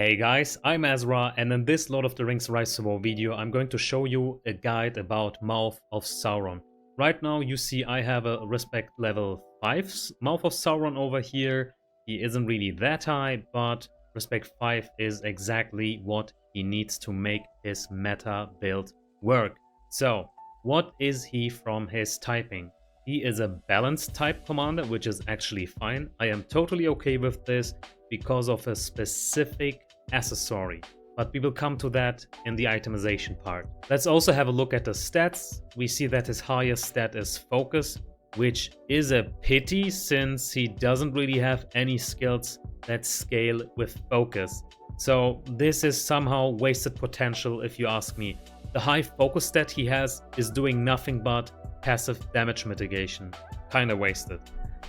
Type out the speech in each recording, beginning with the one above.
Hey guys, I'm Azra, and in this Lord of the Rings Rise to War video I'm going to show you a guide about Mouth of Sauron. Right now you see I have a respect level 5 Mouth of Sauron over here. He isn't really that high, but respect 5 is exactly what he needs to make his meta build work. So, what is he from his typing? He is a balanced type commander, which is actually fine. I am totally okay with this because of a specific accessory, but we will come to that in the itemization part. Let's also have a look at the stats. We see that his highest stat is focus, which is a pity since he doesn't really have any skills that scale with focus. So this is somehow wasted potential if you ask me. The high focus stat he has is doing nothing but passive damage mitigation. Kinda wasted.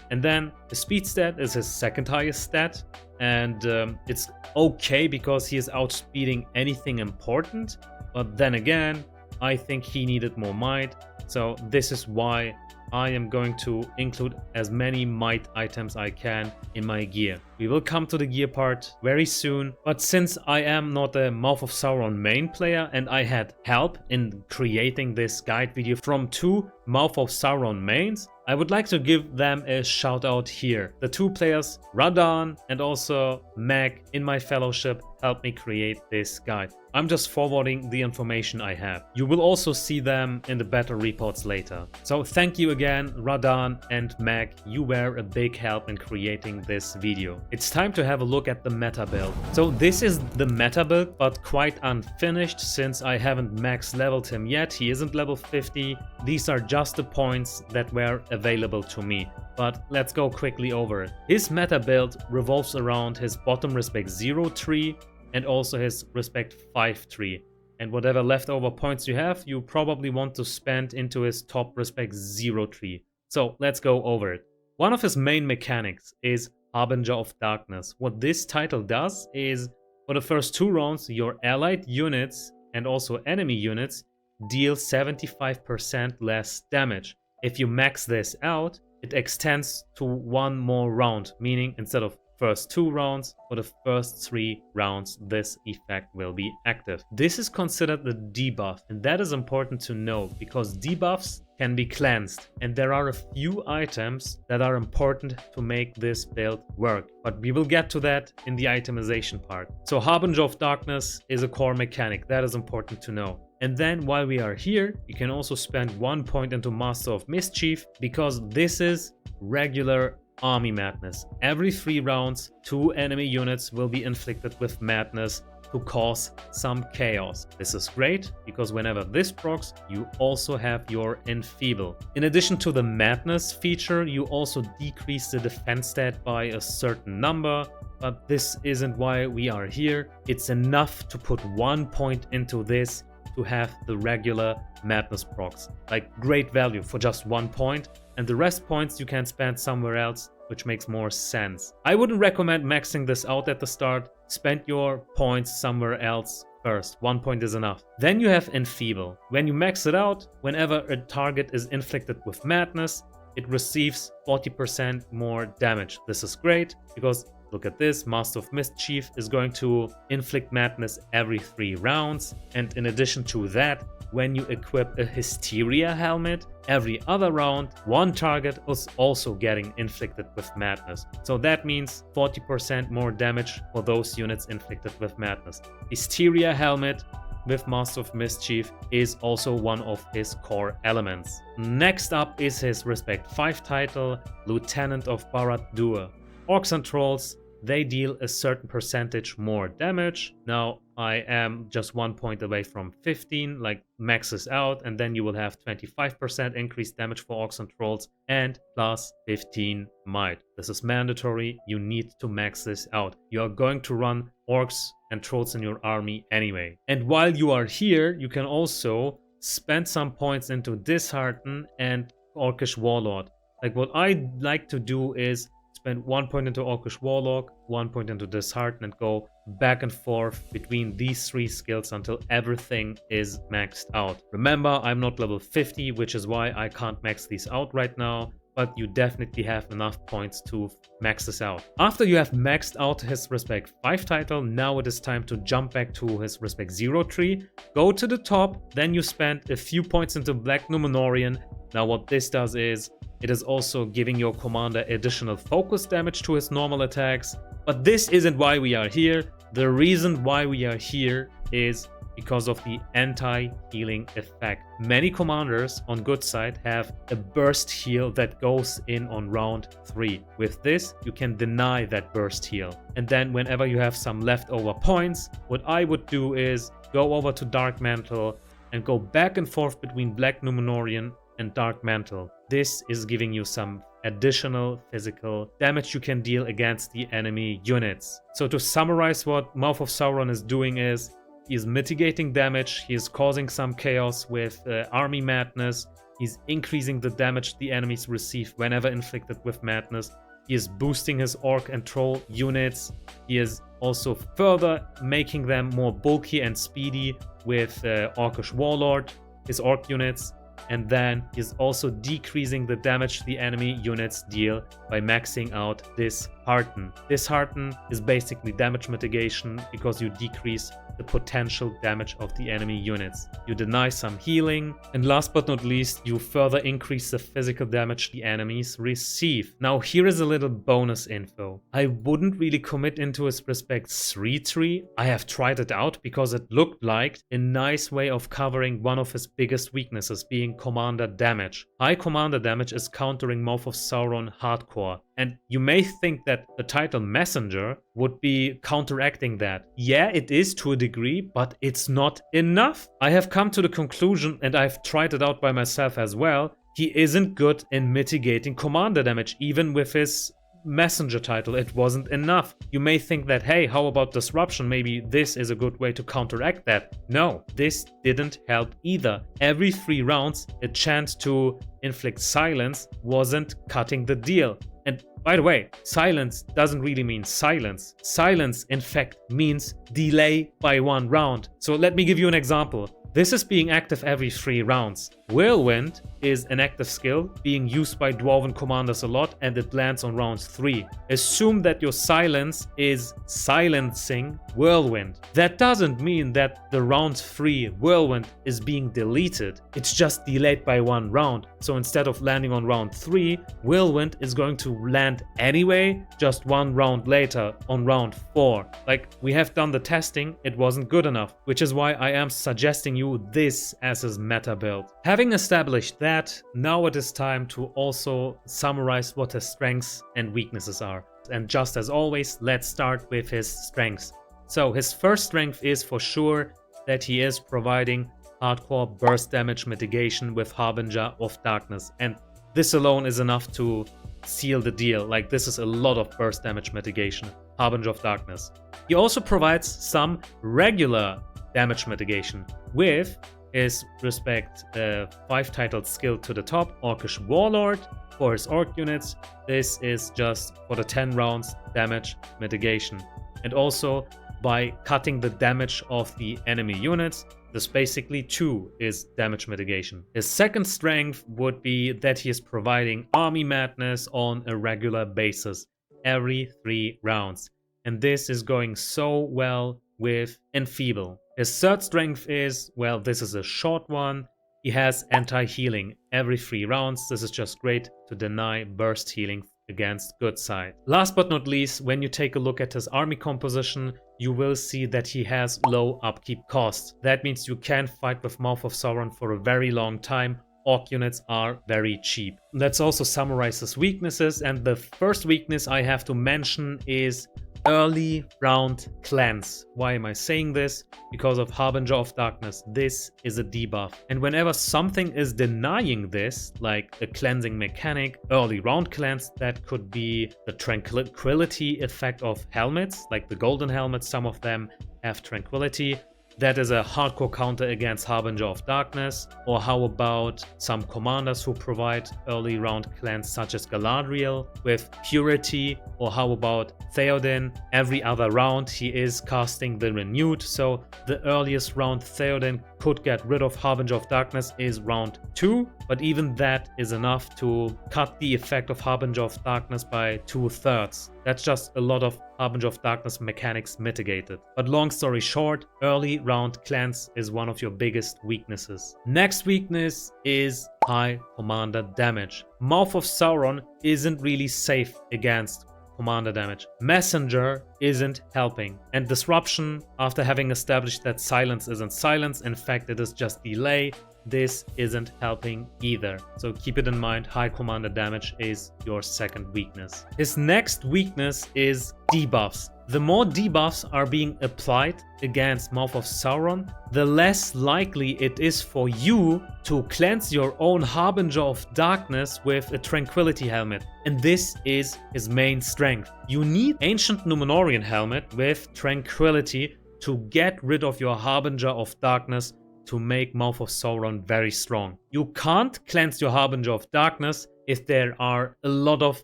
And then the speed stat is his second highest stat, and it's okay because he is outspeeding anything important, but then again I think he needed more might, so this is why I am going to include as many might items I can in my gear. We will come to the gear part very soon, but since I am not a Mouth of Sauron main player and I had help in creating this guide video from two Mouth of Sauron mains, I would like to give them a shout out here. The two players, Radan and also Meg in my fellowship, helped me create this guide. I'm just forwarding the information I have. You will also see them in the battle reports later. So thank you again, Radan and Meg. You were a big help in creating this video. It's time to have a look at the meta build. So this is the meta build, but quite unfinished since I haven't max leveled him yet. He isn't level 50. These are just the points that were available to me. But let's go quickly over it. His meta build revolves around his bottom respect 0 tree and also his respect 5 tree. And whatever leftover points you have, you probably want to spend into his top respect 0 tree. So let's go over it. One of his main mechanics is Harbinger of Darkness. What this title does is, for the first 2 rounds, your allied units and also enemy units deal 75% less damage. If you max this out, it extends to 1 more round, meaning instead of first 2 rounds, for the first 3 rounds, this effect will be active. This is considered the debuff, and that is important to know because debuffs can be cleansed, and there are a few items that are important to make this build work, but we will get to that in the itemization part. So Harbinger of Darkness is a core mechanic, that is important to know. And then while we are here, you can also spend 1 point into Master of Mischief because this is regular army madness. Every 3 rounds, 2 enemy units will be inflicted with madness to cause some chaos. This is great because whenever this procs, you also have your enfeeble. In addition to the madness feature, you also decrease the defense stat by a certain number, but this isn't why we are here. It's enough to put 1 point into this to have the regular madness procs. Like, great value for just 1 point, and the rest points you can spend somewhere else, which makes more sense. I wouldn't recommend maxing this out at the start. Spend your points somewhere else first. 1 point is enough. Then you have enfeeble. When you max it out, whenever a target is inflicted with madness, it receives 40% more damage. This is great because look at this, Master of Mischief is going to inflict madness every 3 rounds. And in addition to that, when you equip a Hysteria helmet, every other round, 1 target is also getting inflicted with madness. So that means 40% more damage for those units inflicted with madness. Hysteria helmet with Master of Mischief is also one of his core elements. Next up is his respect 5 title, Lieutenant of Barad-dûr. Orcs and Trolls, they deal a certain percentage more damage. Now I am just 1 point away from 15, like maxes out, and then you will have 25% increased damage for Orcs and Trolls and plus 15 might. This is mandatory, you need to max this out. You are going to run Orcs and Trolls in your army anyway. And while you are here, you can also spend some points into Dishearten and Orcish Warlord. Like, what I like to do is spend 1 point into Orcish Warlock, 1 point into Dishearten, and go back and forth between these 3 skills until everything is maxed out. Remember, I'm not level 50, which is why I can't max these out right now. but you definitely have enough points to max this out. After you have maxed out his Respect 5 title, now it is time to jump back to his Respect 0 tree, go to the top, then you spend a few points into Black Numenorian. Now what this does is, it is also giving your commander additional focus damage to his normal attacks. But this isn't why we are here. The reason why we are here is because of the anti-healing effect. Many commanders on good side have a burst heal that goes in on round 3. With this, you can deny that burst heal. And then whenever you have some leftover points, what I would do is go over to Dark Mantle and go back and forth between Black Numenorian and Dark Mantle. This is giving you some additional physical damage you can deal against the enemy units. So to summarize, what Mouth of Sauron is doing is, he is mitigating damage, he is causing some chaos with Army Madness, he's increasing the damage the enemies receive whenever inflicted with Madness, he is boosting his Orc and Troll units, he is also further making them more bulky and speedy with Orcish Warlord, his Orc units, and then he's also decreasing the damage the enemy units deal by maxing out Dishearten. Dishearten is basically damage mitigation because you decrease the potential damage of the enemy units. You deny some healing, and last but not least, you further increase the physical damage the enemies receive. Now here is a little bonus info. I wouldn't really commit into his Respect 3 tree. I have tried it out because it looked like a nice way of covering one of his biggest weaknesses, being commander damage. High commander damage is countering Mouth of Sauron hardcore. And you may think that the title Messenger would be counteracting that. Yeah, it is to a degree, but it's not enough. I have come to the conclusion, and I've tried it out by myself as well, he isn't good in mitigating commander damage. Even with his Messenger title, it wasn't enough. You may think that, hey, how about Disruption? Maybe this is a good way to counteract that. No, this didn't help either. Every 3 rounds, a chance to inflict silence wasn't cutting the deal. And by the way, silence doesn't really mean silence. Silence, in fact, means delay by 1 round. So let me give you an example. This is being active every 3 rounds. Whirlwind is an active skill being used by Dwarven commanders a lot, and it lands on round 3. Assume that your silence is silencing Whirlwind. That doesn't mean that the round 3 Whirlwind is being deleted. It's just delayed by 1 round. So instead of landing on round 3, Whirlwind is going to land anyway, just 1 round later on round 4. Like, we have done the testing, it wasn't good enough, which is why I am suggesting you this as his meta build. Having established that, now it is time to also summarize what his strengths and weaknesses are. And just as always, let's start with his strengths. So his first strength is for sure that he is providing hardcore burst damage mitigation with Harbinger of Darkness. And this alone is enough to seal the deal. Like, this is a lot of burst damage mitigation, Harbinger of Darkness. He also provides some regular damage mitigation with his Respect 5 titled skill to the top, Orcish Warlord, for his Orc units. This is just for the 10 rounds damage mitigation. And also by cutting the damage of the enemy units, this basically too is damage mitigation. His second strength would be that he is providing Army Madness on a regular basis every 3 rounds. And this is going so well with Enfeeble. His third strength is, well, this is a short one. He has anti-healing every 3 rounds. This is just great to deny burst healing against good side. Last but not least, when you take a look at his army composition, you will see that he has low upkeep costs. That means you can fight with Mouth of Sauron for a very long time. Orc units are very cheap. Let's also summarize his weaknesses, and the first weakness I have to mention is early round cleanse. Why am I saying this? Because of Harbinger of Darkness. This is a debuff. And whenever something is denying this, like a cleansing mechanic, early round cleanse, that could be the Tranquility effect of helmets, like the golden helmets, some of them have Tranquility. That is a hardcore counter against Harbinger of Darkness. Or how about some commanders who provide early round cleanse such as Galadriel with Purity? Or how about Theoden? Every other round he is casting the Renewed, so the earliest round Theoden could get rid of Harbinger of Darkness is round 2, but even that is enough to cut the effect of Harbinger of Darkness by 2/3. That's just a lot of Harbinger of Darkness mechanics mitigated. But long story short, early round cleanse is one of your biggest weaknesses. Next weakness is high commander damage. Mouth of Sauron isn't really safe against commander damage. Messenger isn't helping. And Disruption, after having established that silence isn't silence, in fact it is just delay, this isn't helping either. So keep it in mind, high commander damage is your second weakness. His next weakness is debuffs. The more debuffs are being applied against Mouth of Sauron, the less likely it is for you to cleanse your own Harbinger of Darkness with a Tranquility helmet. And this is his main strength. You need Ancient Numenorian helmet with Tranquility to get rid of your Harbinger of Darkness to make Mouth of Sauron very strong. You can't cleanse your Harbinger of Darkness if there are a lot of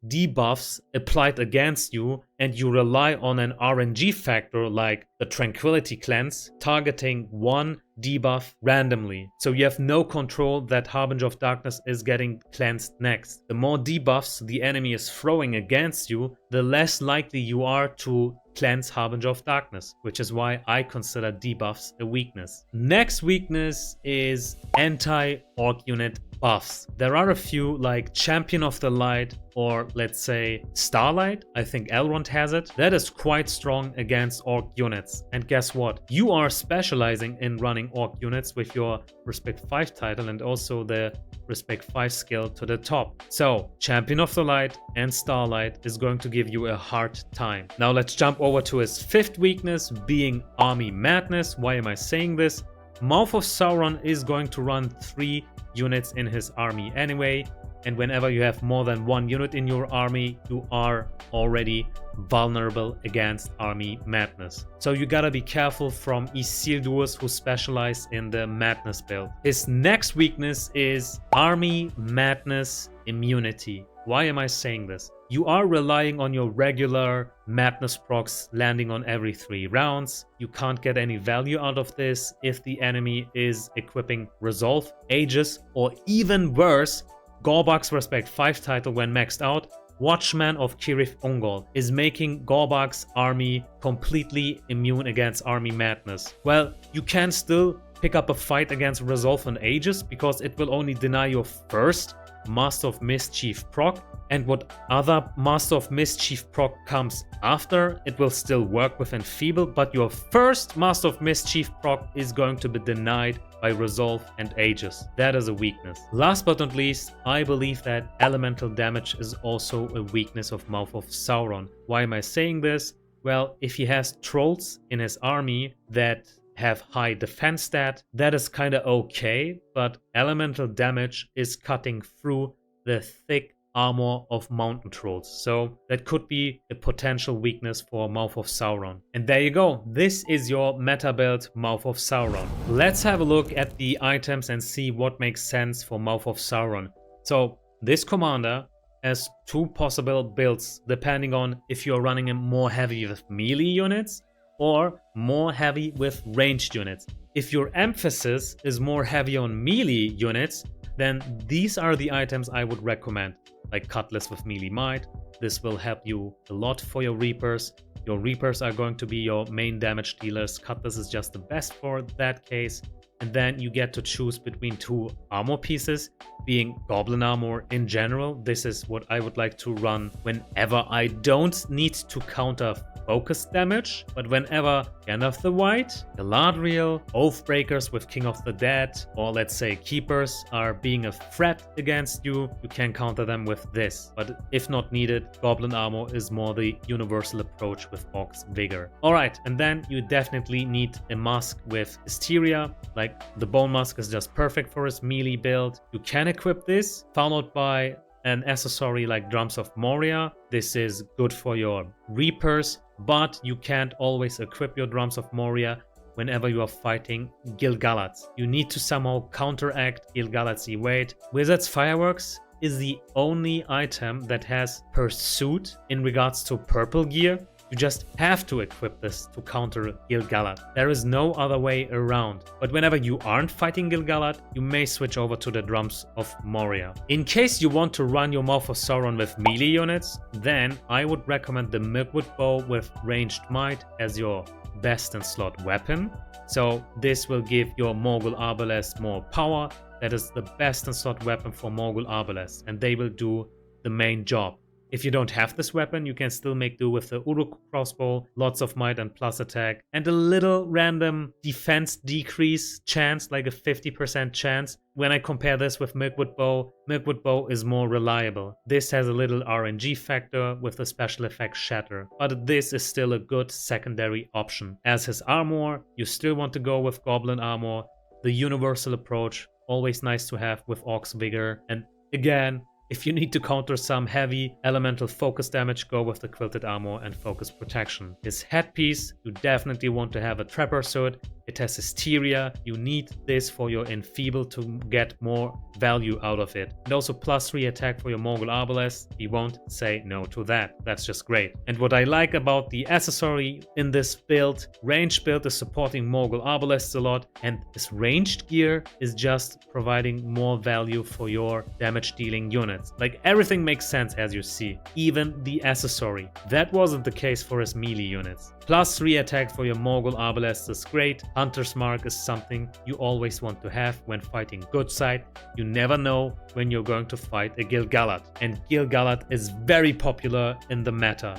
debuffs applied against you and you rely on an RNG factor like the Tranquility cleanse targeting one debuff randomly. So you have no control that Harbinger of Darkness is getting cleansed next. The more debuffs the enemy is throwing against you, the less likely you are to cleanse Harbinger of Darkness, which is why I consider debuffs a weakness. Next weakness is anti-orc unit buffs. There are a few like Champion of the Light or let's say Starlight. I think Elrond has it. That is quite strong against orc units. And guess what? You are specializing in running orc units with your Respect 5 title and also the Respect 5 skill to the top. So Champion of the Light and Starlight is going to give you a hard time. Now let's jump over to his fifth weakness, being Army Madness. Why am I saying this? Mouth of Sauron is going to run 3 units in his army anyway, and whenever you have more than 1 unit in your army, you are already vulnerable against Army Madness. So you gotta be careful from Isildurs who specialize in the Madness build. His next weakness is Army Madness Immunity. Why am I saying this? You are relying on your regular Madness procs landing on every 3 rounds. You can't get any value out of this if the enemy is equipping Resolve, Aegis, or even worse, Gorbak's Respect 5 title when maxed out. Watchman of Kirith Ungol is making Gorbak's army completely immune against Army Madness. Well, you can still pick up a fight against Resolve and Aegis because it will only deny your first Master of Mischief proc, and what other Master of Mischief proc comes after, it will still work with Enfeeble, but your first Master of Mischief proc is going to be denied by Resolve and Aegis. That is a weakness. Last but not least, I believe that elemental damage is also a weakness of Mouth of Sauron. Why am I saying this? Well, if he has trolls in his army that have high defense stat, that is kinda okay, but elemental damage is cutting through the thick armor of mountain trolls, so that could be a potential weakness for Mouth of Sauron. And there you go, this is your meta build Mouth of Sauron. Let's have a look at the items and see what makes sense for Mouth of Sauron. So this commander has 2 possible builds depending on if you're running him more heavy with melee units or more heavy with ranged units. If your emphasis is more heavy on melee units, then these are the items I would recommend, like Cutlass with melee might. This will help you a lot for your Reapers. Your Reapers are going to be your main damage dealers. Cutlass is just the best for that case. And then you get to choose between 2 armor pieces, being Goblin armor in general. This is what I would like to run whenever I don't need to counter focus damage, but whenever Gandalf the White, Galadriel, Oathbreakers with King of the Dead, or let's say Keepers are being a threat against you, you can counter them with this. But if not needed, Goblin armor is more the universal approach with Orc's Vigor. Alright, and then you definitely need a mask with Hysteria, like the Bone Mask is just perfect for his melee build. You can equip this, followed by an accessory like Drums of Moria. This is good for your Reapers, but you can't always equip your Drums of Moria whenever you are fighting Gil-galad. You need to somehow counteract Gil-galad's evade. Wizard's Fireworks is the only item that has Pursuit in regards to purple gear. You just have to equip this to counter Gil-galad. There is no other way around. But whenever you aren't fighting Gil-galad, you may switch over to the Drums of Moria. In case you want to run your Mouth of Sauron with melee units, then I would recommend the Milkwood Bow with Ranged Might as your best in slot weapon. So this will give your Morgul Arbalest more power. That is the best in slot weapon for Morgul Arbalest, and they will do the main job. If you don't have this weapon, you can still make do with the Uruk crossbow, lots of might and plus attack, and a little random defense decrease chance, like a 50% chance. When I compare this with Milkwood Bow is more reliable. This has a little RNG factor with the special effect Shatter, but this is still a good secondary option. As his armor, you still want to go with Goblin armor, the universal approach, always nice to have with Orc's Vigor, and again, if you need to counter some heavy elemental focus damage, go with the Quilted Armor and Focus Protection. His headpiece, you definitely want to have a Trapper Suit. It has Hysteria. You need this for your Enfeeble to get more value out of it. And also +3 attack for your Morgul Arbalest. We won't say no to that. That's just great. And what I like about the accessory in this build, ranged build is supporting Morgul Arbalest a lot, and this ranged gear is just providing more value for your damage dealing units. Like everything makes sense as you see, even the accessory. That wasn't the case for his melee units. +3 attack for your Morgul Arbalest is great. Hunter's Mark is something you always want to have when fighting good side. You never know when you're going to fight a Gil-galad, and Gil-galad is very popular in the meta.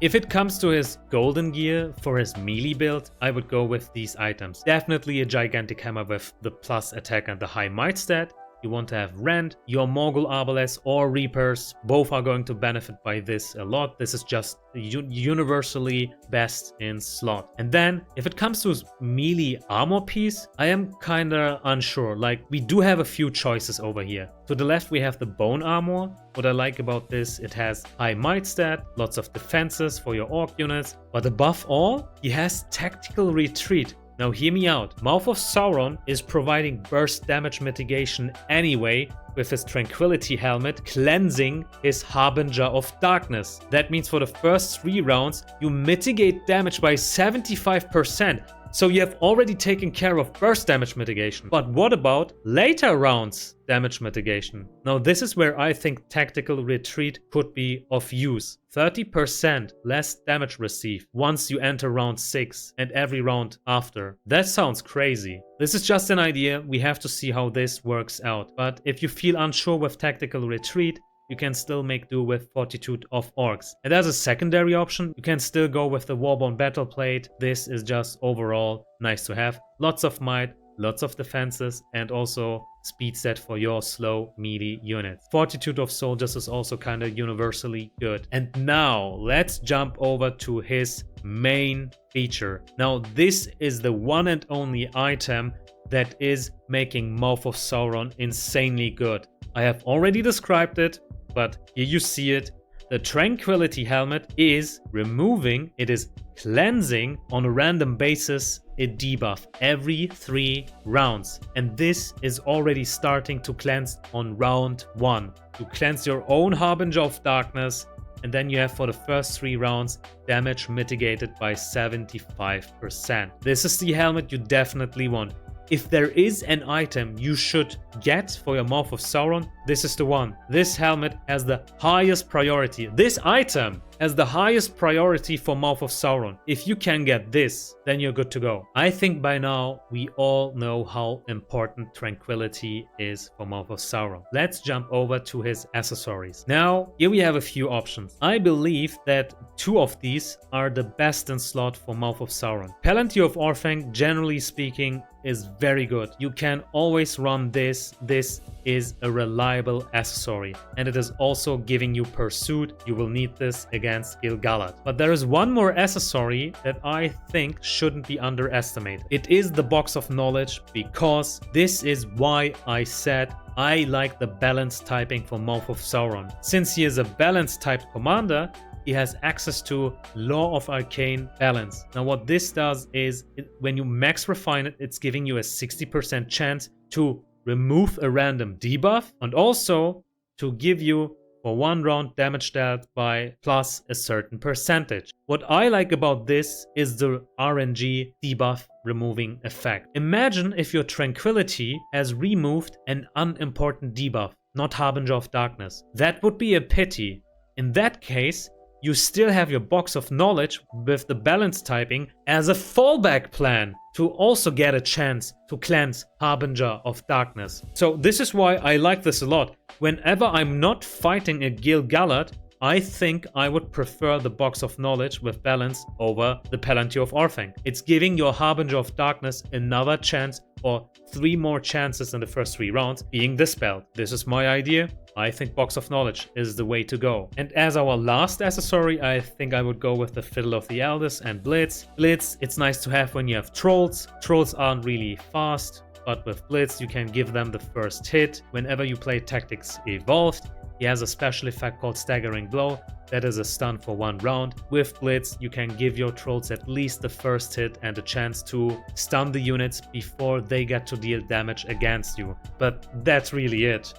If it comes to his golden gear for his melee build, I would go with these items. Definitely a gigantic hammer with the plus attack and the high might stat. You want to have Rend, your Morgul Arbalest or Reapers. Both are going to benefit by this a lot. This is just universally best in slot. And then if it comes to his melee armor piece, I am kinda unsure. Like, we do have a few choices over here. To the left we have the Bone Armor. What I like about this, it has high might stat, lots of defenses for your Orc units, but above all, he has Tactical Retreat. Now hear me out, Mouth of Sauron is providing burst damage mitigation anyway with his Tranquility helmet, cleansing his Harbinger of Darkness. That means for the first 3 rounds, you mitigate damage by 75%. So you have already taken care of burst damage mitigation. But what about later rounds damage mitigation? Now this is where I think Tactical Retreat could be of use. 30% less damage received once you enter round 6 and every round after. That sounds crazy. This is just an idea, we have to see how this works out. But if you feel unsure with Tactical Retreat, you can still make do with Fortitude of Orcs. And as a secondary option, you can still go with the Warborn Battle Plate. This is just overall nice to have. Lots of might, lots of defenses, and also speed set for your slow melee units. Fortitude of Soldiers is also kind of universally good. And now let's jump over to his main feature. Now this is the one and only item that is making Mouth of Sauron insanely good. I have already described it, but here you see it. The Tranquility helmet is removing, it is cleansing on a random basis a debuff every 3 rounds. And this is already starting to cleanse on round 1. You cleanse your own Harbinger of Darkness, and then you have for the first 3 rounds damage mitigated by 75%. This is the helmet you definitely want. If there is an item you should get for your Mouth of Sauron, this is the one. This helmet has the highest priority. This item has the highest priority for Mouth of Sauron. If you can get this, then you're good to go. I think by now we all know how important Tranquility is for Mouth of Sauron. Let's jump over to his accessories. Now, here we have a few options. I believe that 2 of these are the best in slot for Mouth of Sauron. Palantir of Orthanc, generally speaking, is very good. You can always run this. This is a reliable accessory, and it is also giving you Pursuit. You will need this against Gil-galad. But there is one more accessory that I think shouldn't be underestimated. It is the Box of Knowledge, because this is why I said I like the balanced typing for Mouth of Sauron. Since he is a balanced typed commander, he has access to Law of Arcane balance. Now what this does is, when you max refine it, it's giving you a 60% chance to remove a random debuff and also to give you for 1 round damage dealt by plus a certain percentage. What I like about this is the RNG debuff removing effect. Imagine if your Tranquility has removed an unimportant debuff, not Harbinger of Darkness. That would be a pity. In that case, you still have your Box of Knowledge with the balance typing as a fallback plan to also get a chance to cleanse Harbinger of Darkness. So this is why I like this a lot. Whenever I'm not fighting a Gil-galad, I think I would prefer the Box of Knowledge with balance over the Palantir of Orphanc. It's giving your Harbinger of Darkness another chance, or 3 more chances in the first 3 rounds being dispelled. This is my idea. I think Box of Knowledge is the way to go. And as our last accessory, I think I would go with the Fiddle of the Elders and Blitz. Blitz, it's nice to have when you have Trolls. Trolls aren't really fast, but with Blitz you can give them the first hit. Whenever you play Tactics Evolved, he has a special effect called Staggering Blow. That is a stun for 1 round. With Blitz, you can give your Trolls at least the first hit and a chance to stun the units before they get to deal damage against you. But that's really it.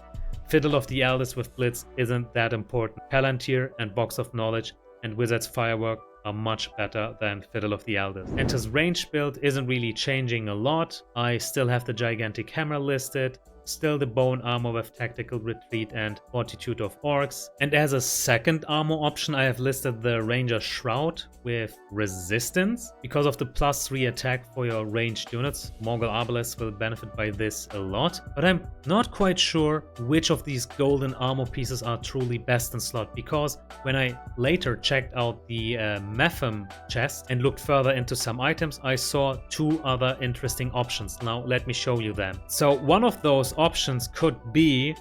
Fiddle of the Elders with Blitz isn't that important. Palantir and Box of Knowledge and Wizard's Firework are much better than Fiddle of the Elders. And his range build isn't really changing a lot. I still have the Gigantic Hammer listed, still the Bone Armor with Tactical Retreat and Fortitude of Orcs. And as a second armor option, I have listed the Ranger Shroud with Resistance. Because of the +3 attack for your ranged units, Morgul Arbalest will benefit by this a lot. But I'm not quite sure which of these golden armor pieces are truly best in slot, because when I later checked out the Mepham chest and looked further into some items, I saw 2 other interesting options. Now let me show you them. So one of those options could be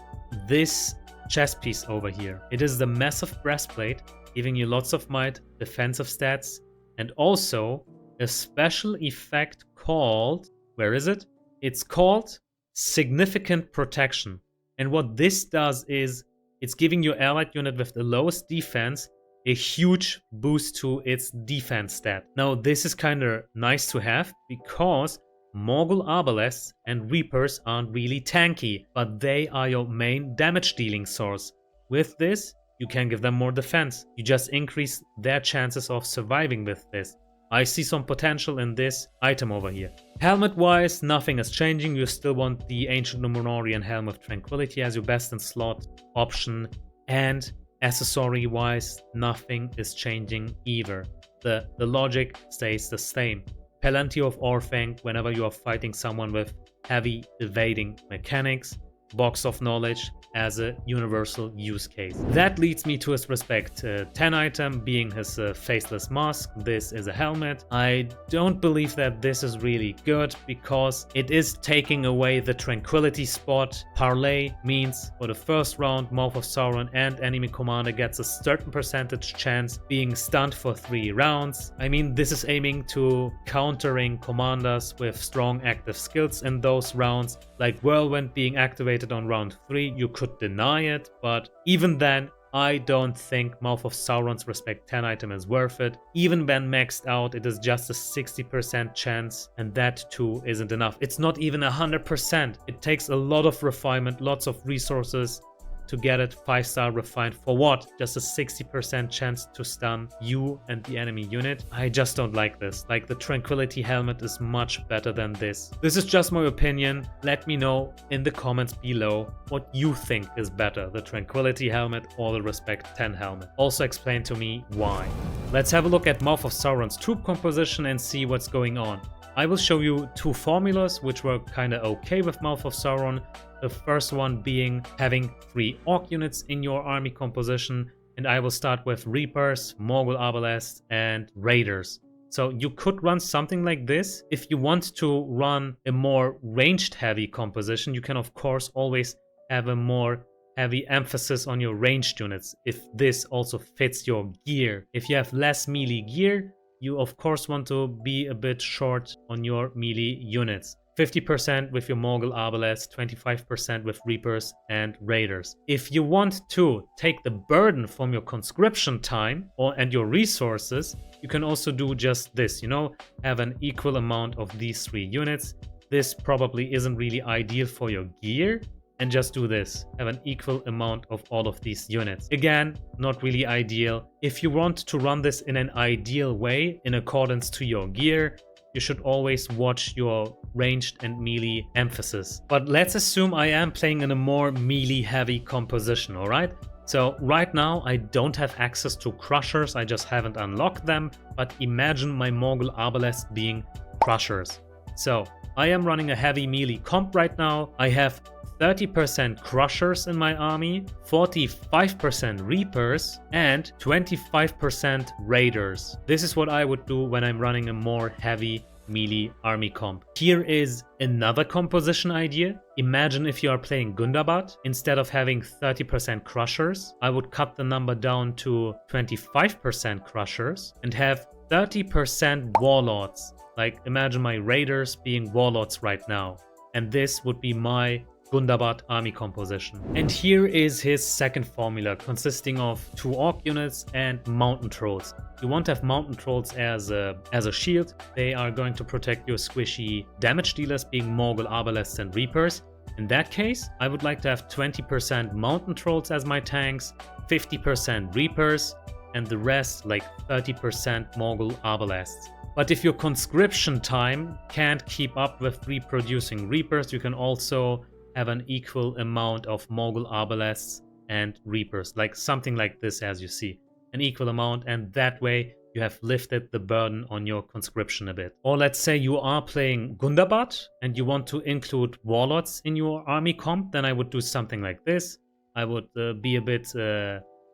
this chest piece over here. It is the Massive Breastplate, giving you lots of might, defensive stats, and also a special effect called, where is it? It's called Significant Protection. And what this does is it's giving your allied unit with the lowest defense a huge boost to its defense stat. Now this is kind of nice to have because Morgul Arbalests and Reapers aren't really tanky, but they are your main damage dealing source. With this, you can give them more defense. You just increase their chances of surviving with this. I see some potential in this item over here. Helmet wise, nothing is changing. You still want the Ancient Numenorian Helm of Tranquility as your best in slot option. And accessory wise, nothing is changing either. The logic stays the same. Palantir of Orphanc whenever you are fighting someone with heavy evading mechanics. Box of Knowledge as a universal use case. That leads me to his Respect 10 item, being his Faceless Mask. This is a helmet. I don't believe that this is really good because it is taking away the Tranquility spot. Parlay means for the first round, Mouth of Sauron and enemy commander gets a certain percentage chance being stunned for 3 rounds. I mean, this is aiming to countering commanders with strong active skills in those rounds, like Whirlwind being activated on round 3. You could deny it, but even then, I don't think Mouth of Sauron's Respect 10 item is worth it. Even when maxed out, it is just a 60% chance, and that too isn't enough. It's not even 100%. It takes a lot of refinement, lots of resources to get it 5-star refined. For what? Just a 60% chance to stun you and the enemy unit? I just don't like this. Like, the Tranquility helmet is much better than this. This is just my opinion. Let me know in the comments below what you think is better, the Tranquility helmet or the Respect 10 helmet. Also explain to me why. Let's have a look at Mouth of Sauron's troop composition and see what's going on. I will show you 2 formulas which were kinda okay with Mouth of Sauron. The first one being having 3 Orc units in your army composition, and I will start with Reapers, Morgul Arbalest, and Raiders. So you could run something like this. If you want to run a more ranged heavy composition, you can of course always have a more heavy emphasis on your ranged units, if this also fits your gear. If you have less melee gear, you of course want to be a bit short on your melee units. 50% with your Morgul Arbalest, 25% with Reapers and Raiders. If you want to take the burden from your conscription time and your resources, you can also do just this, you know, have an equal amount of these 3 units. This probably isn't really ideal for your gear, and just do this, have an equal amount of all of these units. Again, not really ideal. If you want to run this in an ideal way, in accordance to your gear, you should always watch your ranged and melee emphasis. But let's assume I am playing in a more melee heavy composition, alright? So right now I don't have access to crushers, I just haven't unlocked them, but imagine my Morgul Arbalest being crushers. So I am running a heavy melee comp right now. I have 30% crushers in my army, 45% reapers, and 25% raiders. This is what I would do when I'm running a more heavy melee army comp. Here is another composition idea. Imagine if you are playing Gundabad. Instead of having 30% crushers, I would cut the number down to 25% crushers and have 30% warlords. Like, imagine my raiders being warlords right now. And this would be my Gundabad army composition. And here is his second formula, consisting of 2 orc units and mountain trolls. You want to have mountain trolls as a shield. They are going to protect your squishy damage dealers, being Morgul Arbalests and Reapers. In that case, I would like to have 20% mountain trolls as my tanks, 50% Reapers, and the rest, like 30% Morgul Arbalests. But if your conscription time can't keep up with reproducing Reapers, you can also have an equal amount of Morgul Arbalests and Reapers, like something like this, as you see, an equal amount, and that way you have lifted the burden on your conscription a bit. Or let's say you are playing Gundabad and you want to include warlords in your army comp, then I would do something like this. I would be a bit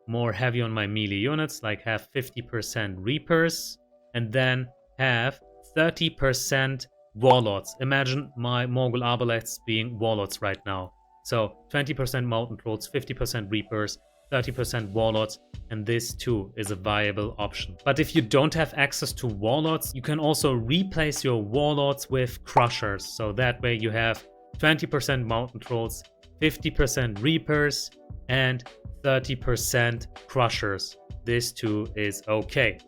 more heavy on my melee units, like have 50% Reapers and then have 30% warlords. Imagine my Morgul Arbalests being warlords right now. So 20% mountain trolls, 50% reapers, 30% warlords, and this too is a viable option. But if you don't have access to warlords, you can also replace your warlords with crushers. So that way you have 20% mountain trolls, 50% reapers, and 30% crushers. This too is okay.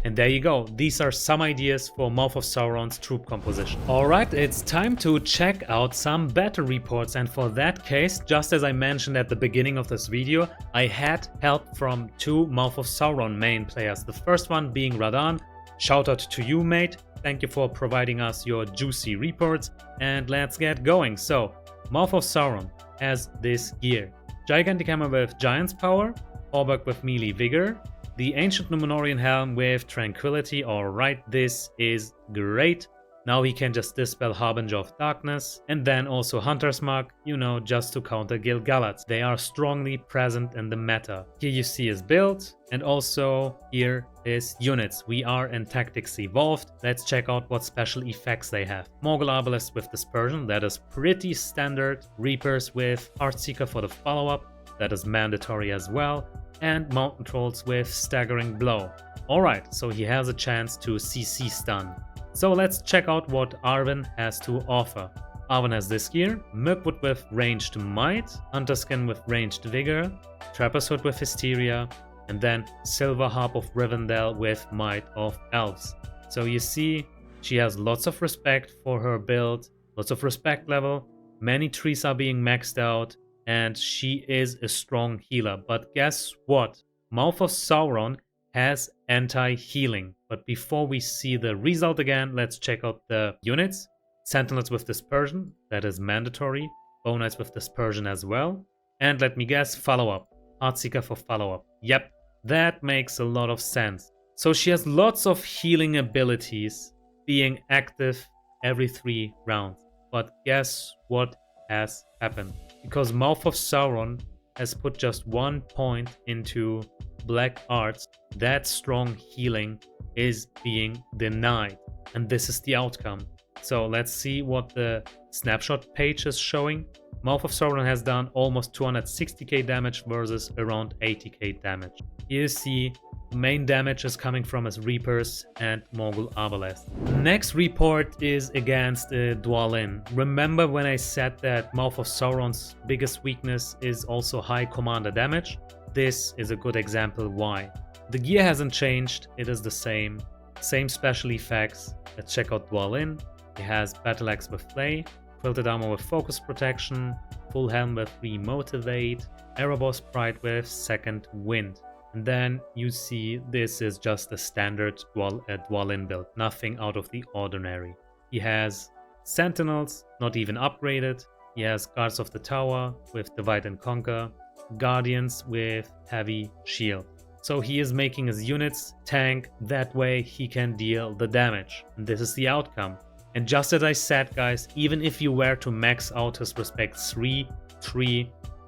And there you go, these are some ideas for Mouth of Sauron's troop composition. Alright, it's time to check out some battle reports, and for that case, just as I mentioned at the beginning of this video, I had help from 2 Mouth of Sauron main players. The first one being Radan. Shout out to you, mate. Thank you for providing us your juicy reports, and let's get going. So, Mouth of Sauron has this gear. Gigantic Hammer with Giant's Power, Hauberk with Melee Vigor, the Ancient Numenorian Helm with Tranquility. Alright, this is great. Now he can just dispel Harbinger of Darkness, and then also Hunter's Mark, you know, just to counter Gil-galad. They are strongly present in the meta. Here you see his build, and also here his units. We are in Tactics Evolved. Let's check out what special effects they have. Morgul Arbalest with Dispersion, that is pretty standard. Reapers with Heartseeker for the follow-up, that is mandatory as well. And Mountain Trolls with Staggering Blow. Alright, so he has a chance to CC stun. So let's check out what Arwen has to offer. Arwen has this gear, Mirkwood with Ranged Might, Hunterskin with Ranged Vigor, Trapper's Hood with Hysteria, and then Silver Harp of Rivendell with Might of Elves. So you see, she has lots of respect for her build, lots of respect level, many trees are being maxed out, and she is a strong healer. But guess what? Mouth of Sauron has anti-healing. But before we see the result again, let's check out the units. Sentinels with Dispersion, that is mandatory. Bone Knights with Dispersion as well. And let me guess, follow-up. Heartseeker for follow-up. Yep, that makes a lot of sense. So she has lots of healing abilities being active every 3 rounds. But guess what has happened? Because Mouth of Sauron has put just 1 point into Black Arts, that strong healing is being denied. And this is the outcome. So let's see what the snapshot page is showing. Mouth of Sauron has done almost 260k damage versus around 80k damage. Here you see The main damage is coming from his Reapers and Morgul Arbalest. Next report is against Dwalin. Remember when I said that Mouth of Sauron's biggest weakness is also high commander damage? This is a good example why. The gear hasn't changed, it is the same. Same special effects. Let's check out Dwalin. He has Battle Axe with Flay, Quilted Armor with Focus Protection, Full Helm with Remotivate, Erebos Pride with Second Wind. And then you see this is just a standard Dwalin build, nothing out of the ordinary. He has Sentinels, not even upgraded. He has Guards of the Tower with Divide and Conquer, Guardians with Heavy Shield. So he is making his units tank, that way he can deal the damage. And this is the outcome. And just as I said, guys, even if you were to max out his respect 3,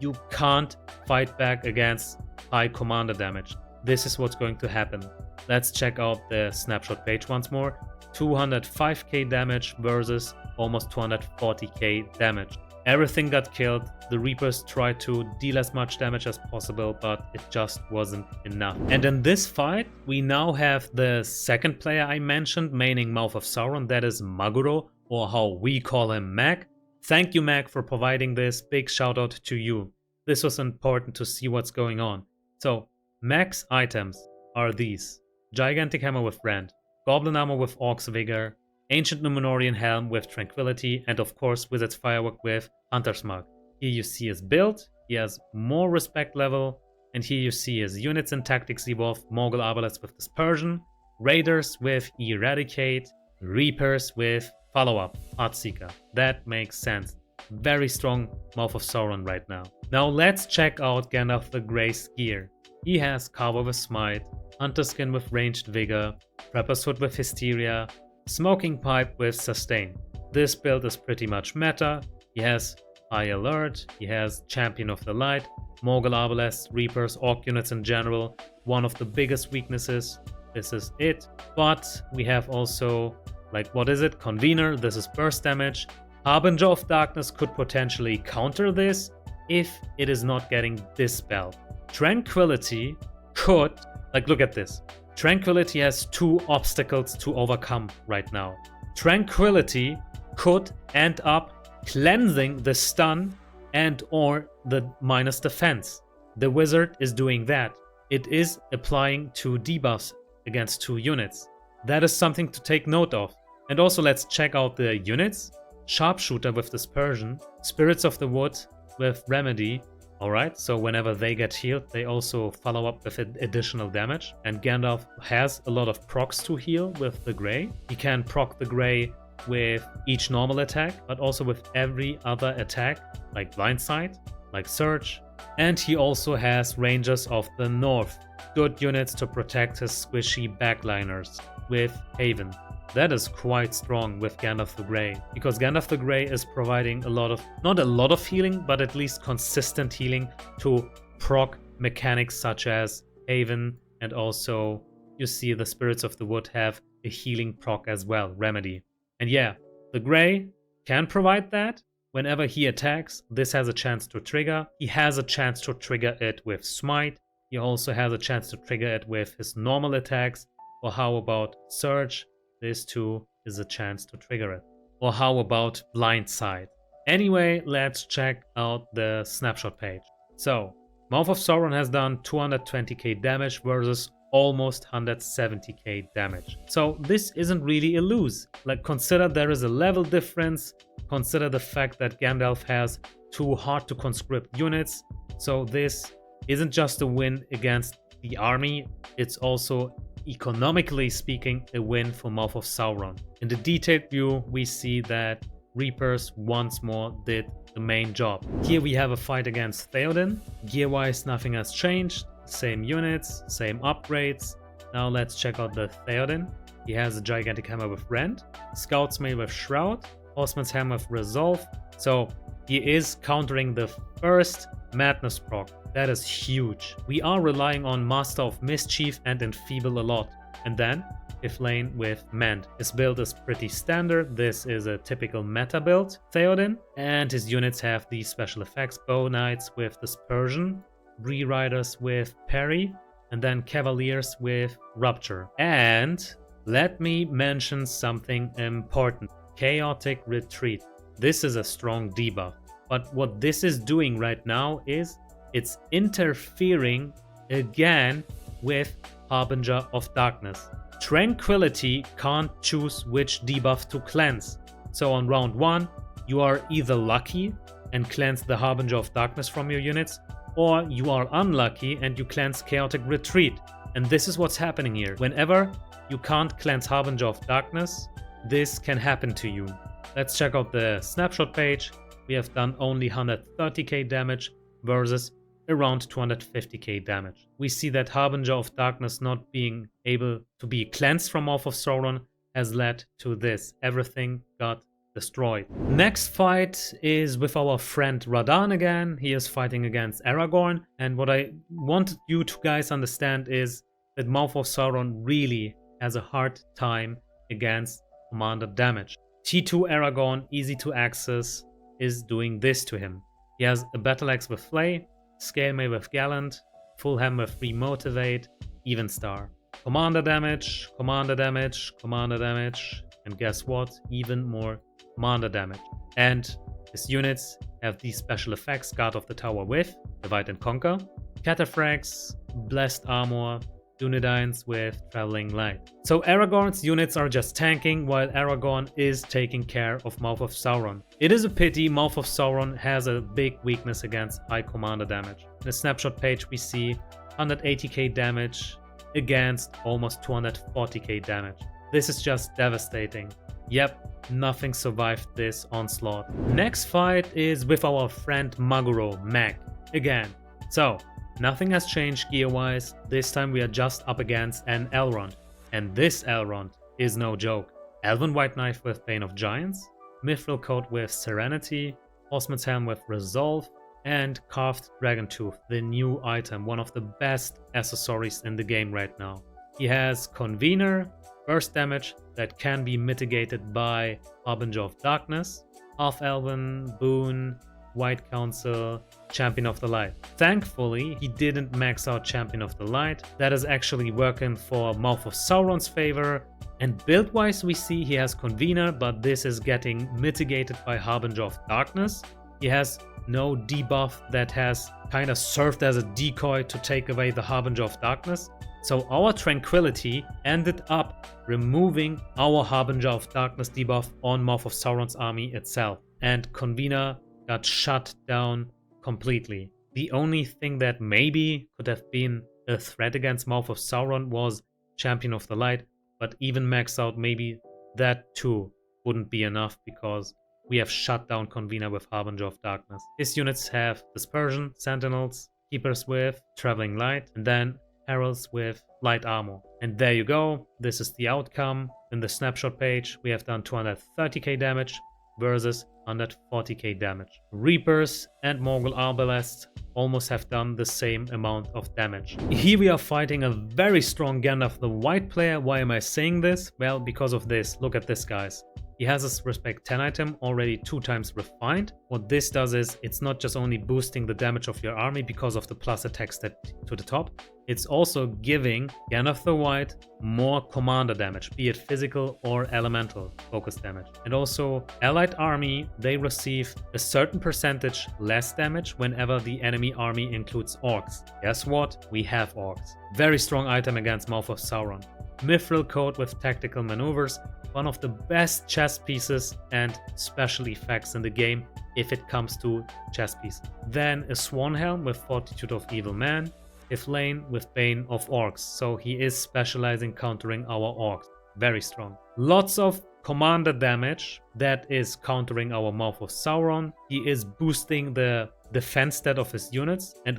you can't fight back against high commander damage. This is what's going to happen. Let's check out the snapshot page once more. 205k damage versus almost 240k damage. Everything got killed. The Reapers tried to deal as much damage as possible, but it just wasn't enough. And in this fight, we now have the second player I mentioned, meaning Mouth of Sauron, that is Maguro, or how we call him, Mag. Thank you, Mag, for providing this. Big shout out to you. This was important to see what's going on. So, Mag's items are these. Gigantic Hammer with Rend, Goblin Armor with Orc's Vigor, Ancient Numenorian Helm with Tranquility, and of course Wizard's Firework with Hunter's Mark. Here you see his build, he has more respect level, and here you see his units and tactics evolve. Morgul Arbalest with Dispersion, Raiders with Eradicate, Reapers with Follow-Up, Heartseeker. That makes sense. Very strong Mouth of Sauron right now. Now let's check out Gandalf the Grey's gear. He has Carver with Smite, Hunterskin with Ranged Vigor, Prepper's Hood with Hysteria, Smoking Pipe with Sustain. This build is pretty much meta. He has High Alert, he has Champion of the Light, Morgul Arbalest, Reapers, Orc units in general. One of the biggest weaknesses. This is it. But we have also, like, what is it? Convener, this is burst damage. Harbinger of Darkness could potentially counter this if it is not getting dispelled. Tranquility could, like, look at this. Tranquility has 2 obstacles to overcome right now. Tranquility could end up cleansing the stun and or the minus defense. The wizard is doing that. It is applying 2 debuffs against 2 units. That is something to take note of. And also let's check out the units. Sharpshooter with Dispersion, Spirits of the Wood with Remedy. Alright, so whenever they get healed, they also follow up with additional damage. And Gandalf has a lot of procs to heal with the Grey. He can proc the Grey with each normal attack, but also with every other attack, like Blindside, like Surge. And he also has Rangers of the North, good units to protect his squishy backliners with Haven. That is quite strong with Gandalf the Grey, because Gandalf the Grey is providing a lot of, not a lot of healing, but at least consistent healing to proc mechanics such as Haven, and also you see the Spirits of the Wood have a healing proc as well, Remedy. And yeah, the Grey can provide that. Whenever he attacks, this has a chance to trigger. He has a chance to trigger it with Smite. He also has a chance to trigger it with his normal attacks. Or how about Surge? This too is a chance to trigger it. Or how about Blindside? Anyway, let's check out the snapshot page. So, Mouth of Sauron has done 220k damage versus almost 170k damage. So this isn't really a lose. Like, consider there is a level difference. Consider the fact that Gandalf has 2 hard to conscript units. So this isn't just a win against the army, it's also, economically speaking, a win for Mouth of Sauron. In the detailed view, we see that Reapers once more did the main job. Here we have a fight against Theoden. Gear-wise, nothing has changed. Same units, same upgrades. Now let's check out the Theoden. He has a Gigantic Hammer with Rend, Scout's Mail with Shroud, Horseman's Hammer with Resolve. So he is countering the first Madness proc. That is huge. We are relying on Master of Mischief and Enfeeble a lot. And then Iflane with Mend. His build is pretty standard. This is a typical meta build, Theoden. And his units have these special effects. Bow Knights with Dispersion, Bree Riders with Parry, and then Cavaliers with Rupture. And let me mention something important. Chaotic Retreat. This is a strong debuff. But what this is doing right now is it's interfering again with Harbinger of Darkness. Tranquility can't choose which debuff to cleanse. So on round 1, you are either lucky and cleanse the Harbinger of Darkness from your units, or you are unlucky and you cleanse Chaotic Retreat. And this is what's happening here. Whenever you can't cleanse Harbinger of Darkness, this can happen to you. Let's check out the snapshot page. We have done only 130k damage versus around 250k damage. We see that Harbinger of Darkness not being able to be cleansed from Mouth of Sauron has led to this. Everything got destroyed. Next fight is with our friend Radahn again. He is fighting against Aragorn. And what I want you to guys understand is that Mouth of Sauron really has a hard time against commander damage. T2 Aragorn, easy to access, is doing this to him. He has a Battle Axe with Flay, Scale Mail with Gallant, Full Hem with Remotivate, Even Star. Commander damage, commander damage, commander damage, and guess what? Even more commander damage. And his units have these special effects: Guard of the Tower with Divide and Conquer, Cataphracts, Blessed Armor, Dunedains with Traveling Light. So Aragorn's units are just tanking while Aragorn is taking care of Mouth of Sauron. It is a pity Mouth of Sauron has a big weakness against high commander damage. In the snapshot page we see 180k damage against almost 240k damage. This is just devastating. Yep, nothing survived this onslaught. Next fight is with our friend Maguro, Mag, again. So, nothing has changed gear-wise. This time we are just up against an Elrond. And this Elrond is no joke. Elven White Knife with Bane of Giants, Mithril Coat with Serenity, Horseman's Helm with Resolve, and Carved Dragon Tooth, the new item, one of the best accessories in the game right now. He has Convener, burst damage that can be mitigated by Harbinger of Darkness, Half-Elven, Boon, White Council, Champion of the Light. Thankfully, he didn't max out Champion of the Light. That is actually working for Mouth of Sauron's favor. And build-wise, we see he has Convener, but this is getting mitigated by Harbinger of Darkness. He has no debuff that has kind of served as a decoy to take away the Harbinger of Darkness. So our Tranquility ended up removing our Harbinger of Darkness debuff on Mouth of Sauron's army itself. And Convener got shut down completely. The only thing that maybe could have been a threat against Mouth of Sauron was Champion of the Light, but even max out, maybe that too wouldn't be enough because we have shut down Convener with Harbinger of Darkness. His units have Dispersion, Sentinels, Keepers with Traveling Light, and then Heralds with Light Armor. And there you go, this is the outcome. In the snapshot page, we have done 230k damage versus 140k damage. Reapers and Morgul Arbalest almost have done the same amount of damage. Here we are fighting a very strong Gandalf the White player. Why am I saying this? Well, because of this. Look at this, guys. He has his Respect 10 item already 2 times refined. What this does is it's not just only boosting the damage of your army because of the plus attacks that to the top, it's also giving Gandalf the White more commander damage, be it physical or elemental focus damage. And also allied army, they receive a certain percentage less damage whenever the enemy army includes orcs. Guess what? We have orcs. Very strong item against Mouth of Sauron. Mithril Coat with Tactical Maneuvers, one of the best chess pieces and special effects in the game if it comes to chess pieces. Then a Swan Helm with Fortitude of Evil Man, Iflane with Bane of Orcs, so he is specializing countering our orcs. Very strong. Lots of commander damage that is countering our Mouth of Sauron. He is boosting the defense stat of his units, and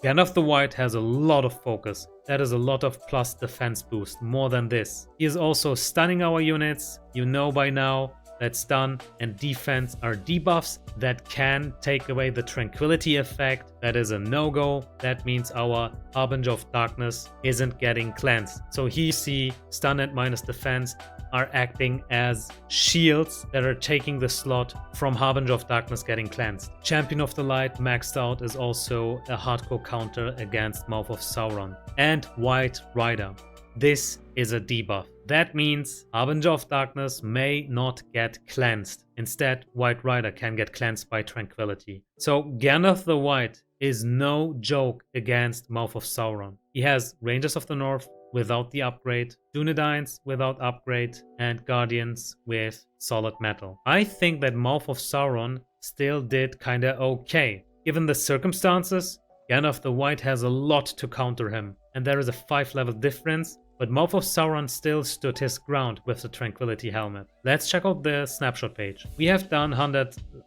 Gandalf the White has a lot of focus. That is a lot of plus defense boost, more than this. He is also stunning our units. You know by now that stun and defense are debuffs that can take away the Tranquility effect. That is a no-go. That means our Harbinger of Darkness isn't getting cleansed. So here you see stun and minus defense are acting as shields that are taking the slot from Harbinger of Darkness getting cleansed. Champion of the Light maxed out is also a hardcore counter against Mouth of Sauron. And White Rider. This is a debuff. That means Harbinger of Darkness may not get cleansed. Instead, White Rider can get cleansed by Tranquility. So Gandalf the White is no joke against Mouth of Sauron. He has Rangers of the North without the upgrade, Dunedains without upgrade, and Guardians with solid metal. I think that Mouth of Sauron still did kinda okay. Given the circumstances, Gandalf the White has a lot to counter him, and there is a 5-level difference, but Mouth of Sauron still stood his ground with the Tranquility helmet. Let's check out the snapshot page. We have done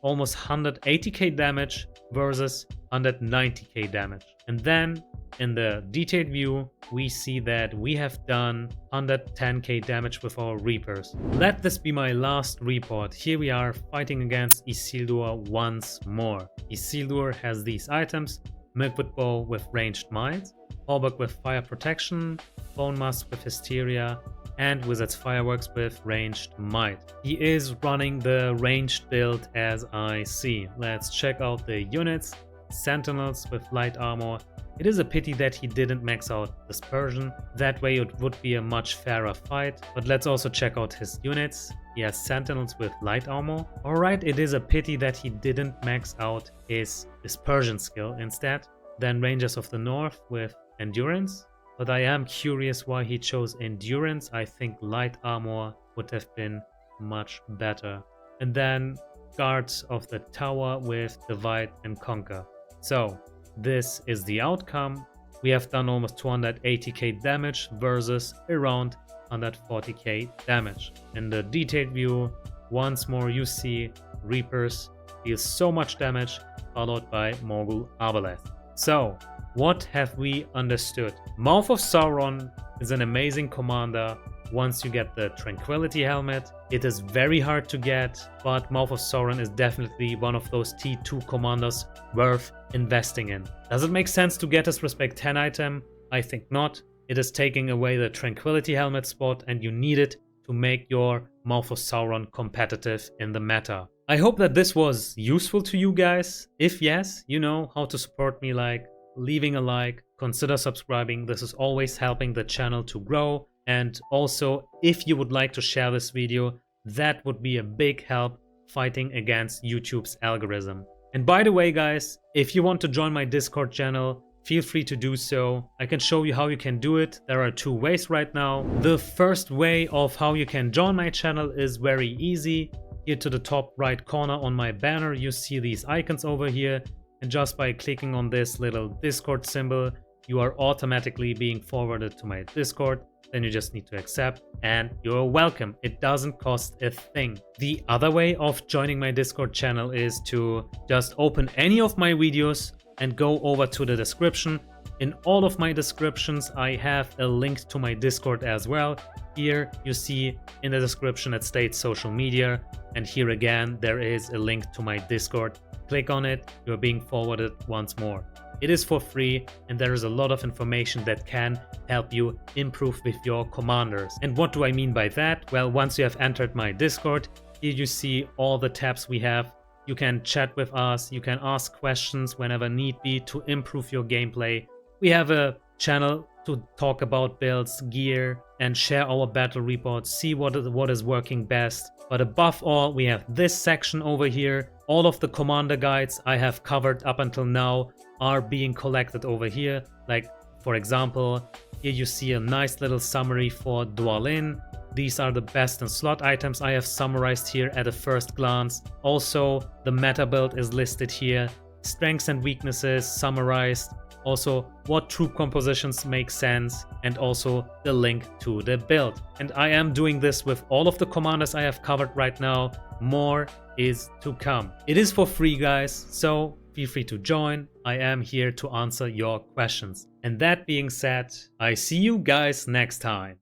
almost 180k damage versus 190k damage. And then in the detailed view, we see that we have done 110k damage with our Reapers. Let this be my last report. Here we are fighting against Isildur once more. Isildur has these items: Milkwood Bow with ranged might, Hauberk with fire protection, Bone Mask with Hysteria, and Wizard's Fireworks with ranged might. He is running the ranged build as I see. Let's check out the units. Sentinels with light armor. It is a pity that he didn't max out Dispersion. That way it would be a much fairer fight. But let's also check out his units. He has Sentinels with light armor. Alright, it is a pity that he didn't max out his Dispersion skill instead. Then Rangers of the North with Endurance. But I am curious why he chose Endurance. I think light armor would have been much better. And then Guards of the Tower with Divide and Conquer. So this is the outcome. We have done almost 280k damage versus around 140k damage. In the detailed view, once more you see Reapers deal so much damage, followed by Morgul Arbaleth. So what have we understood? Mouth of Sauron is an amazing commander. Once you get the Tranquility helmet, it is very hard to get, but Mouth of Sauron is definitely one of those T2 commanders worth investing in. Does it make sense to get his Respect 10 item? I think not. It is taking away the Tranquility helmet spot, and you need it to make your Mouth of Sauron competitive in the meta. I hope that this was useful to you guys. If yes, you know how to support me, like leaving a like, consider subscribing. This is always helping the channel to grow. And also, if you would like to share this video, that would be a big help fighting against YouTube's algorithm. And by the way, guys, if you want to join my Discord channel, feel free to do so. I can show you how you can do it. There are 2 ways right now. The first way of how you can join my channel is very easy. Here to the top right corner on my banner, you see these icons over here. And just by clicking on this little Discord symbol, you are automatically being forwarded to my Discord. Then you just need to accept and you're welcome. It doesn't cost a thing. The other way of joining my Discord channel is to just open any of my videos and go over to the description. In all of my descriptions, I have a link to my Discord as well. Here you see in the description it states social media, and here again there is a link to my Discord. Click on it, you're being forwarded once more. It is for free, and there is a lot of information that can help you improve with your commanders. And what do I mean by that? Well, once you have entered my Discord, here you see all the tabs we have. You can chat with us, you can ask questions whenever need be to improve your gameplay. We have a channel to talk about builds, gear, and share our battle reports, see what is working best. But above all, we have this section over here. All of the commander guides I have covered up until now are being collected over here. Like, for example, here you see a nice little summary for Dwalin. These are the best in slot items I have summarized here at a first glance. Also, the meta build is listed here. Strengths and weaknesses summarized. Also, what troop compositions make sense, and also the link to the build. And I am doing this with all of the commanders I have covered right now. More is to come. It is for free, guys, so feel free to join. I am here to answer your questions. And that being said, I see you guys next time.